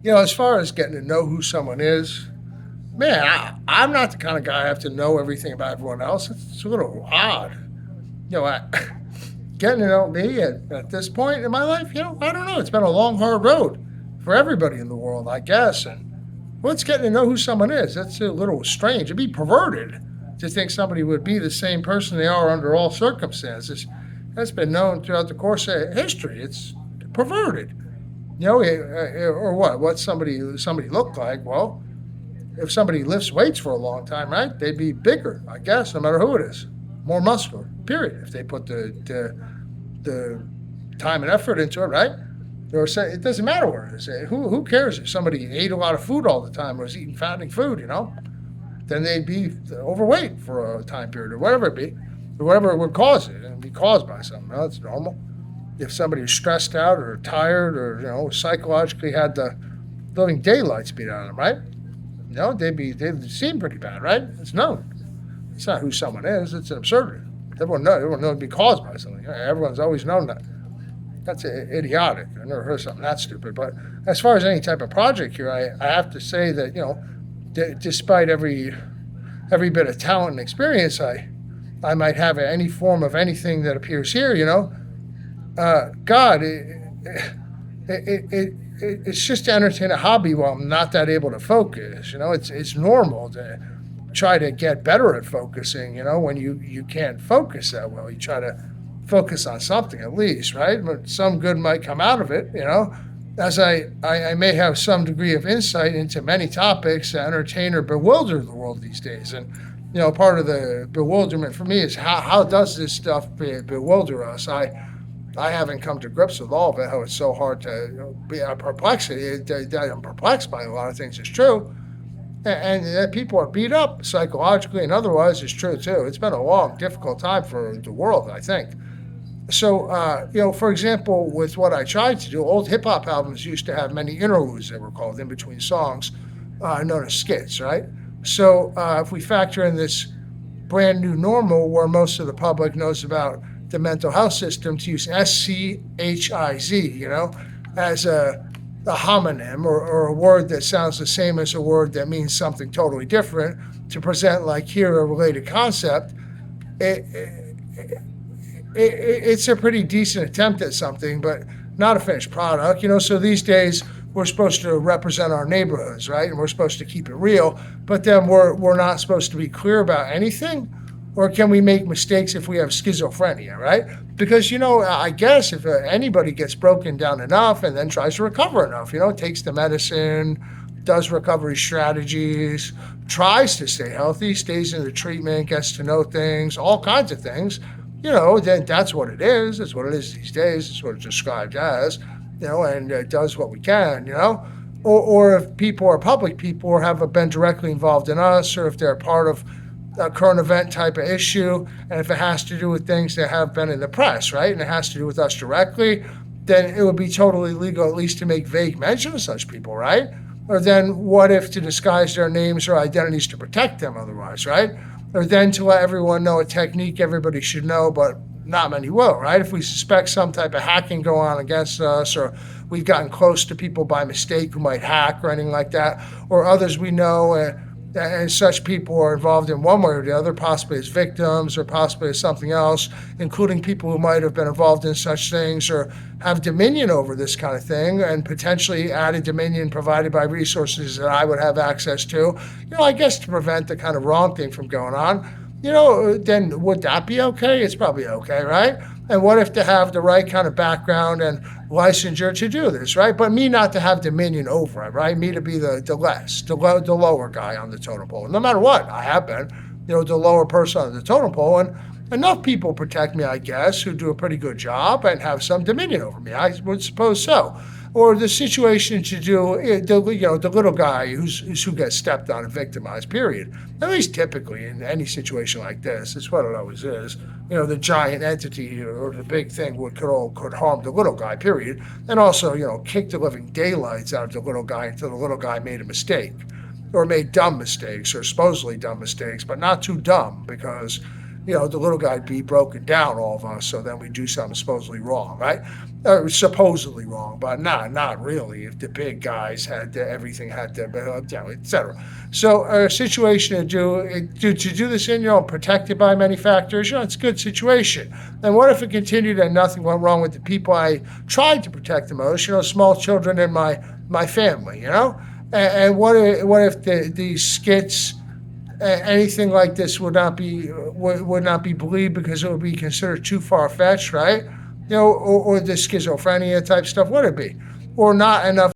As far as getting to know who someone is, man, I'm not the kind of guy I have to know everything about everyone else. It's a little odd. I, getting to know me at this point in my life, I don't know. It's been a long, hard road for everybody in the world, I guess. And what's getting to know who someone is? That's a little strange. It'd be perverted to think somebody would be the same person they are under all circumstances. That's been known throughout the course of history. It's perverted. Or what? What somebody looked like? Well, if somebody lifts weights for a long time, right? They'd be bigger, I guess, no matter who it is, more muscular. Period. If they put the time and effort into it, right? Or say it doesn't matter what it is. Who cares if somebody ate a lot of food all the time or was eating fattening food? Then they'd be overweight for a time period or whatever it be, or whatever it would cause it, and be caused by something. That's normal. If somebody was stressed out or tired or psychologically had the living daylights beat out of them, right? They'd seem pretty bad, right? It's known. It's not who someone is. It's an absurdity. Everyone knows it'd be caused by something. Everyone's always known that. That's idiotic. I never heard something that stupid. But as far as any type of project here, I have to say that despite every bit of talent and experience I might have any form of anything that appears here, God, it's just to entertain a hobby while I'm not that able to focus. It's normal to try to get better at focusing. When you can't focus that well, you try to focus on something at least, right? But some good might come out of it. As I may have some degree of insight into many topics that entertain or bewilder the world these days. And part of the bewilderment for me is how does this stuff bewilder us? I haven't come to grips with all of it. How it's so hard to be a perplexity. I'm perplexed by a lot of things. It's true, and that people are beat up psychologically and otherwise is true too. It's been a long, difficult time for the world, I think. So, for example, with what I tried to do, old hip hop albums used to have many interludes, they were called, in between songs, known as skits, right? So, if we factor in this brand new normal where most of the public knows about the mental health system, to use SCHIZ, as a homonym or a word that sounds the same as a word that means something totally different, to present like here a related concept, it, it's a pretty decent attempt at something, but not a finished product. So these days we're supposed to represent our neighborhoods, right? And we're supposed to keep it real, but then we're not supposed to be clear about anything. Or can we make mistakes if we have schizophrenia, right? Because, I guess if anybody gets broken down enough and then tries to recover enough, takes the medicine, does recovery strategies, tries to stay healthy, stays in the treatment, gets to know things, all kinds of things, then that's what it is. It's what it is these days. It's what it's described as, and does what we can, or if people are public people or have been directly involved in us, or if they're part of a current event type of issue, and if it has to do with things that have been in the press, right, and it has to do with us directly, then it would be totally legal at least to make vague mention of such people, right? Or then what if to disguise their names or identities to protect them otherwise, right? Or then to let everyone know a technique everybody should know, but not many will, right? If we suspect some type of hacking going on against us, or we've gotten close to people by mistake who might hack or anything like that, or others we know, and such people are involved in one way or the other, possibly as victims or possibly as something else, including people who might have been involved in such things or have dominion over this kind of thing, and potentially added dominion provided by resources that I would have access to, I guess to prevent the kind of wrong thing from going on, then would that be okay? It's probably okay, right? And what if to have the right kind of background and licensure to do this, right? But me not to have dominion over it, right? Me to be the lower guy on the totem pole. No matter what, I have been, the lower person on the totem pole. And enough people protect me, I guess, who do a pretty good job and have some dominion over me. I would suppose so. Or the situation to do, the little guy who gets stepped on and victimized, period. At least typically in any situation like this, it's what it always is. The giant entity or the big thing could harm the little guy, period. And also, kick the living daylights out of the little guy until the little guy made a mistake or made dumb mistakes or supposedly dumb mistakes, but not too dumb because the little guy'd be broken down, all of us, so then we do something supposedly wrong, right? Or supposedly wrong, but not really. If the big guys had everything had to, etc. So a situation to do this in, protected by many factors, it's a good situation. And what if it continued and nothing went wrong with the people I tried to protect the most, small children in my family, And what if these skits, anything like this would not be believed because it would be considered too far fetched, right? Or the schizophrenia type stuff, would it be, or not enough